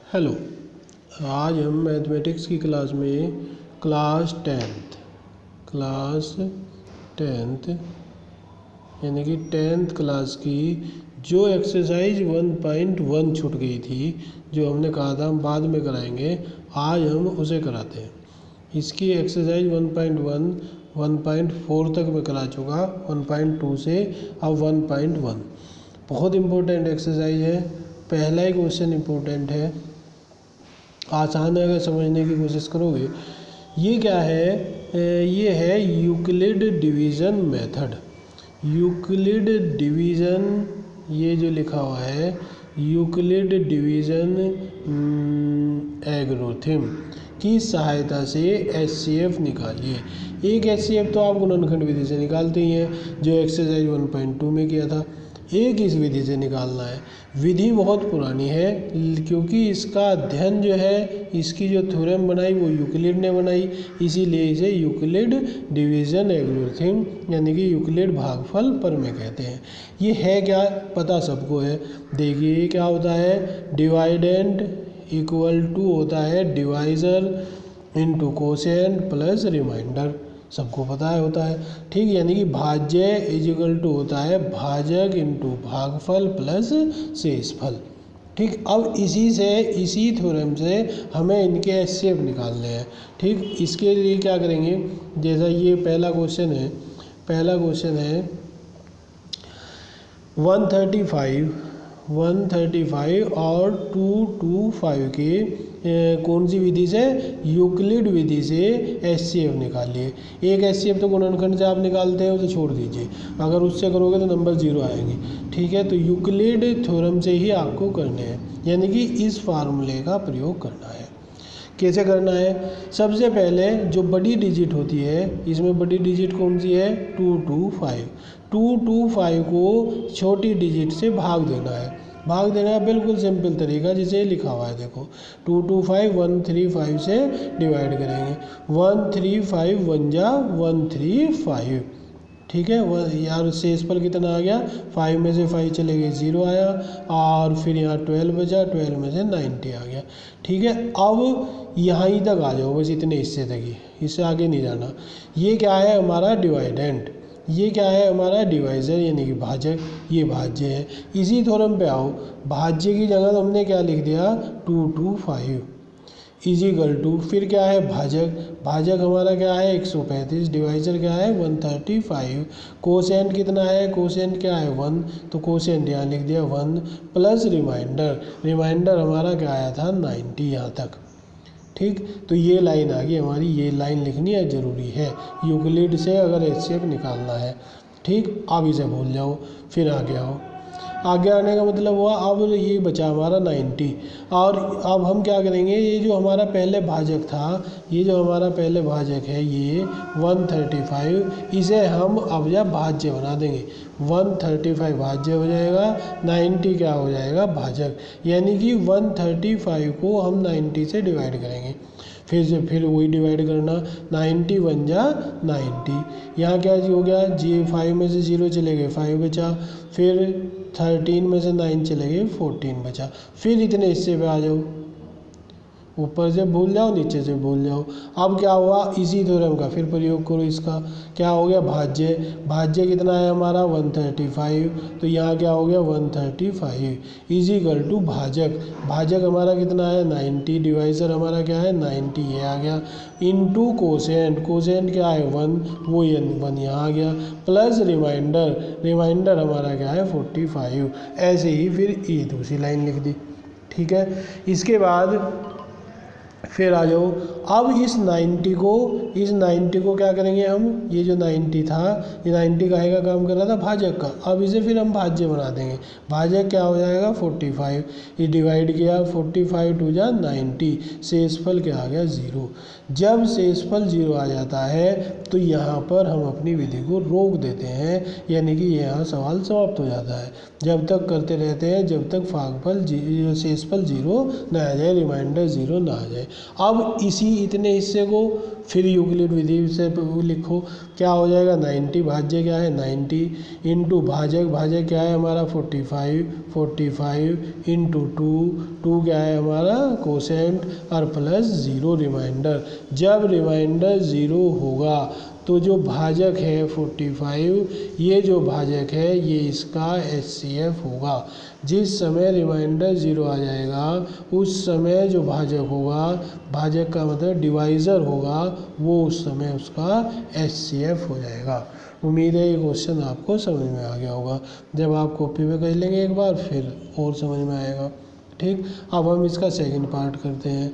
Hello. आज हम mathematics की क्लास में क्लास टेंथ यानी कि 10th क्लास की जो एक्सरसाइज 1.1 छूट गई थी, जो हमने कहा था हम बाद में कराएंगे, आज हम उसे कराते हैं। इसकी एक्सरसाइज 1.1 1.4 तक मैं करा चुका, 1.2 से अब 1.1। बहुत इम्पोर्टेंट एक्सरसाइज है। पहला ही क्वेश्चन इम्पोर्टेंट है, आसान है अगर समझने की कोशिश करोगे। ये क्या है? ये है Euclid division method. Euclid division, ये जो लिखा हुआ है यूक्लिड डिवीज़न एल्गोरिथम की सहायता से एचसीएफ निकालिए। एक एचसीएफ तो आप गुणनखंड विधि से निकालते ही हैं, जो एक्सरसाइज 1.2 में किया था। एक इस विधि से निकालना है। विधि बहुत पुरानी है, क्योंकि इसका अध्ययन जो है, इसकी जो थ्योरम बनाई वो यूक्लिड ने बनाई, इसीलिए इसे यूक्लिड डिवीज़न एल्गोरिथम यानी कि यूक्लिड भागफल प्रमेय कहते हैं। ये है क्या, पता सबको है। देखिए ये क्या होता है, डिवाइडेंड इक्वल टू होता है divisor into quotient plus remainder, सबको पता है होता है। ठीक, यानी कि भाज्य इज इक्वल टू होता है भाजक इंटू भागफल प्लस शेषफल। ठीक, अब इसी थ्योरम से हमें इनके एचसीएफ निकालने हैं। ठीक, इसके लिए क्या करेंगे, जैसा ये पहला क्वेश्चन है 135 और 225 के कौन सी विधि से, यूक्लिड विधि से एचसीएफ निकालिए। एक एचसीएफ तो गुणनखंड से आप निकालते हैं, उसे छोड़ दीजिए, अगर उससे करोगे तो नंबर 0 आएंगे। ठीक है, तो यूक्लिड थ्योरम से ही आपको करने हैं, यानी कि इस फार्मूले का प्रयोग करना है। कैसे करना है? सबसे पहले जो बड़ी डिजिट होती है, इसमें बड़ी डिजिट कौन सी है, 225 को छोटी डिजिट से भाग देना है। बिल्कुल सिंपल तरीका, जिसे लिखा हुआ है देखो, 225 135 से डिवाइड करेंगे। 135 1 जा 135। ठीक है, वह यार शेषफल कितना आ गया, 5 में से 5 चले गए 0 आया, और फिर यहाँ 12 बचा, 12 में से 90 आ गया। ठीक है, अब यहाँ ही तक आ जाओ, बस इतने हिस्से तक ही, इससे आगे नहीं जाना। ये क्या है हमारा डिवाइडेंट, ये क्या है हमारा डिवाइज़र यानी कि भाजक, ये भाज्य है। इसी थ्योरम पे आओ, भाज्य की जगह हमने क्या लिख दिया, 225 इजिकल टू, फिर क्या है भाजक हमारा क्या है 135, डिवाइजर क्या है 135, कोसेंट कितना है, कोसेंट क्या है 1, तो कोसेंट यहाँ लिख दिया 1 प्लस रिमाइंडर हमारा क्या आया था 90 यहाँ तक। ठीक, तो ये लाइन आ गई हमारी, ये लाइन लिखनी है, ज़रूरी है यूक्लिड से अगर एचसीएफ निकालना है। ठीक, अब इसे भूल जाओ, फिर आगे आओ। आगे आने का मतलब हुआ, अब ये बचा हमारा 90, और अब हम क्या करेंगे, ये जो हमारा पहले भाजक था, ये जो हमारा पहले भाजक है ये 135, इसे हम अब या भाज्य बना देंगे। 135 भाज्य हो जाएगा, 90 क्या हो जाएगा भाजक, यानी कि 135 को हम 90 से डिवाइड करेंगे। फिर वही डिवाइड करना, 90 1 जा 90, यहाँ क्या हो गया, 5 में से 0 चले गए 5 बचा, फिर 13 में से 9 चले गए 14 बचा। फिर इतने हिस्से पे आ जाओ, ऊपर से भूल जाओ, नीचे से भूल जाओ। अब क्या हुआ, इसी थ्योरम का फिर प्रयोग करो, इसका क्या हो गया, भाज्य कितना है हमारा 135, तो यहाँ क्या हो गया 135 इजिकल टू भाजक हमारा कितना है 90, डिवाइज़र हमारा क्या है 90, ये आ गया, इनटू कोसेंट क्या है 1, वो 1 यहाँ आ गया, प्लस रिमाइंडर हमारा क्या है 45। ऐसे ही फिर ये दूसरी लाइन लिख दी। ठीक है, इसके बाद फिर आ जाओ, अब इस 90 को क्या करेंगे हम, ये जो 90 था, ये 90 काहे का काम कर रहा था, भाजक का, अब इसे फिर हम भाज्य बना देंगे। भाजक क्या हो जाएगा 45, ये डिवाइड किया, 45 2 जा 90, शेषफल क्या आ गया 0। जब शेषफल 0 आ जाता है तो यहाँ पर हम अपनी विधि को रोक देते हैं, यानी कि यहाँ सवाल समाप्त हो जाता है। जब तक करते रहते हैं जब तक शेषफल 0 ना आ जाए, रिमाइंडर 0 ना आ जाए। अब इसी इतने हिस्से को फिर यूक्लिड विधि से लिखो, क्या हो जाएगा 90, भाज्य क्या है 90 इंटू भाजक क्या है हमारा 45 इंटू 2 क्या है हमारा कोसेंट और प्लस 0 रिमाइंडर। जब रिमाइंडर 0 होगा तो जो भाजक है 45, ये जो भाजक है ये इसका HCF होगा। जिस समय रिमाइंडर 0 आ जाएगा उस समय जो भाजक होगा, भाजक का मतलब डिवाइज़र होगा, वो उस समय उसका HCF हो जाएगा। उम्मीद है ये क्वेश्चन आपको समझ में आ गया होगा। जब आप कॉपी में कर लेंगे एक बार फिर और समझ में आएगा। ठीक, अब हम इसका सेकंड पार्ट करते हैं।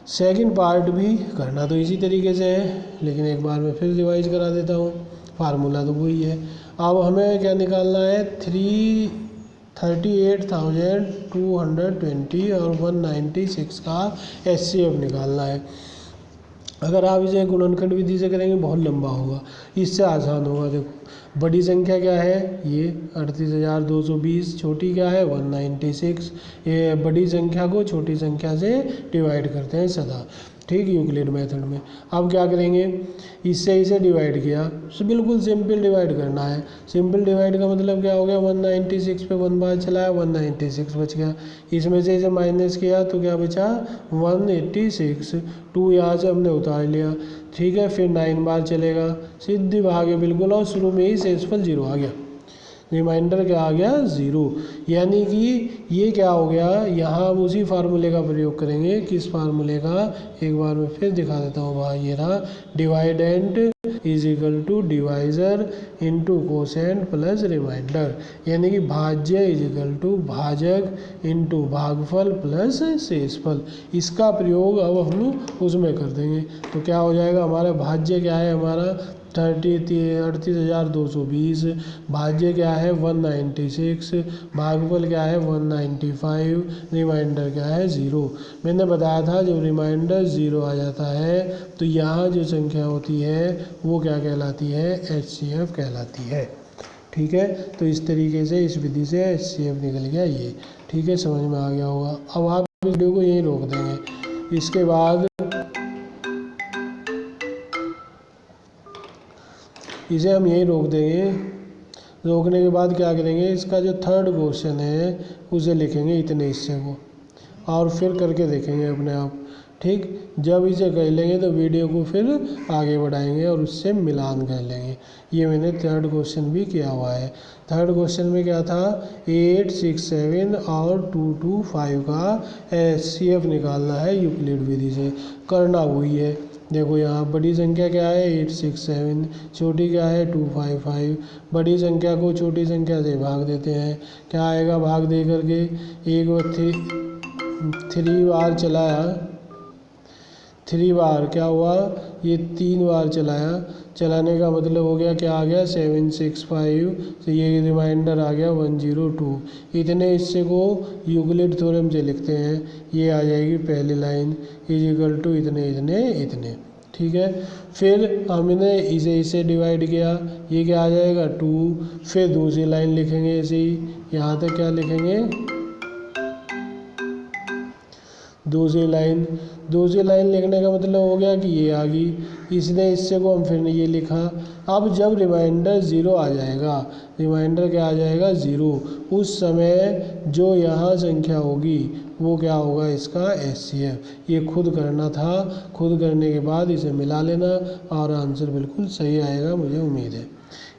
सेकंड पार्ट भी करना तो इसी तरीके से है, लेकिन एक बार मैं फिर रिवाइज करा देता हूँ। फार्मूला तो वही है। अब हमें क्या निकालना है 38,220 और 196 का HCF निकालना है। अगर आप इसे गुणनखंड विधि से करेंगे बहुत लंबा होगा, इससे आसान होगा। देखो बड़ी संख्या क्या है ये 38,220, छोटी क्या है 196। ये बड़ी संख्या को छोटी संख्या से डिवाइड करते हैं सदा, ठीक, यूक्लिड मेथड में। अब क्या करेंगे, इससे इसे डिवाइड किया, तो बिल्कुल सिंपल डिवाइड करना है। सिंपल डिवाइड का मतलब क्या हो गया, 196 पे 1 बार चलाया 196 बच गया। इसमें से इसे माइनस किया तो क्या बचा 186। 2 यहाँ से हमने उतार लिया, ठीक है। फिर 9 बार चलेगा, सीधी भागे बिल्कुल, और शुरू में ही शेषफल 0 आ गया। रिमाइंडर क्या आ गया 0। यानी कि ये क्या हो गया, यहाँ हम उसी फार्मूले का प्रयोग करेंगे। किस फार्मूले का, एक बार मैं फिर दिखा देता हूँ भाई, ये रहा, dividend is equal to divisor into quotient plus remainder. यानी कि भाज्य इज इक्वल टू भाजक इंटू भागफल प्लस शेषफल। इसका प्रयोग अब हम उसमें कर देंगे। तो क्या हो जाएगा, हमारा भाज्य क्या है हमारा 38,220, भाज्य क्या है 196, भागफल क्या है 195, रिमाइंडर क्या है 0। मैंने बताया था जब रिमाइंडर 0 आ जाता है तो यहाँ जो संख्या होती है वो क्या कहलाती है, HCF कहलाती है। ठीक है, तो इस तरीके से इस विधि से HCF निकल गया ये। ठीक है, समझ में आ गया होगा। अब आप वीडियो को यहीं रोक देंगे। इसके बाद इसे हम यहीं रोक देंगे। रोकने के बाद क्या करेंगे, इसका जो थर्ड क्वेश्चन है उसे लिखेंगे इतने हिस्से को, और फिर करके देखेंगे अपने आप। ठीक, जब इसे कर लेंगे तो वीडियो को फिर आगे बढ़ाएंगे और उससे मिलान कर लेंगे। ये मैंने थर्ड क्वेश्चन भी किया हुआ है। थर्ड क्वेश्चन में क्या था, 867 और 225 का HCF निकालना है यूक्लिड विधि से। करना वही है। देखो यहाँ बड़ी संख्या क्या है 867, छोटी क्या है 255। बड़ी संख्या को छोटी संख्या से भाग देते हैं, क्या आएगा भाग दे करके, एक बार 3 बार चलाया, 3 बार क्या हुआ, ये 3 बार चलाया, चलाने का मतलब हो गया क्या आ गया 765, तो ये रिमाइंडर आ गया 102। इतने हिस्से को यूक्लिड थ्योरम से लिखते हैं। ये आ जाएगी पहली लाइन इज इक्वल टू इतने इतने इतने। ठीक है, फिर हमने इसे डिवाइड किया, ये क्या आ जाएगा 2। फिर दूसरी लाइन लिखेंगे ऐसे ही, यहाँ तक क्या लिखेंगे, दूसरी लाइन लिखने का मतलब हो गया कि ये आ गई। इसने हिस्से को हम फिर ये लिखा। अब जब रिमाइंडर 0 आ जाएगा, रिमाइंडर क्या आ जाएगा 0, उस समय जो यहाँ संख्या होगी वो क्या होगा, इसका HCF। ये खुद करना था, खुद करने के बाद इसे मिला लेना और आंसर बिल्कुल सही आएगा, मुझे उम्मीद है।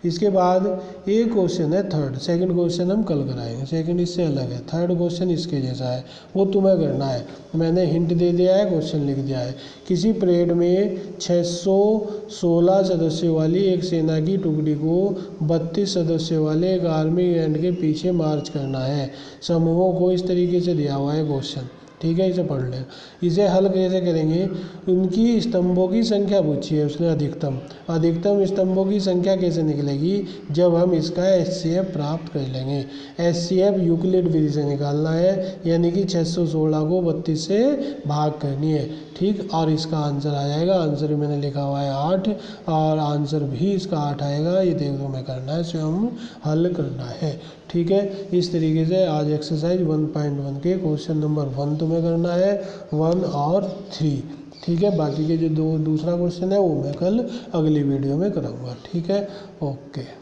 इसके बाद एक क्वेश्चन है थर्ड, सेकंड क्वेश्चन हम कल कराएंगे, सेकंड इससे अलग है। थर्ड क्वेश्चन इसके जैसा है, वो तुम्हें करना है। मैंने हिंट दे दिया है, क्वेश्चन लिख दिया है। किसी परेड में 616 सदस्यों वाली एक सेना की टुकड़ी को 32 सदस्यों वाले एक आर्मी बैंड के पीछे मार्च करना है। समूहों को इस तरीके से दिया हुआ है क्वेश्चन। ठीक है, इसे पढ़ लें। इसे हल कैसे करेंगे, उनकी स्तंभों की संख्या पूछी है उसने, अधिकतम स्तंभों की संख्या कैसे निकलेगी, जब हम इसका HCF प्राप्त कर लेंगे। HCF यूक्लिड विधि से निकालना है, यानी कि 616 को 32 से भाग करनी है। ठीक, और इसका आंसर आ जाएगा, आंसर मैंने लिखा हुआ है 8, और आंसर भी इसका 8 आएगा। ये देखो मैं करना है, स्वयं हल करना है। ठीक है, इस तरीके से आज एक्सरसाइज 1.1 के क्वेश्चन नंबर 1 तुम्हें में करना है 1 और 3। ठीक है, बाकी के जो दूसरा क्वेश्चन है वो मैं कल अगली वीडियो में कराऊंगा। ठीक है, ओके।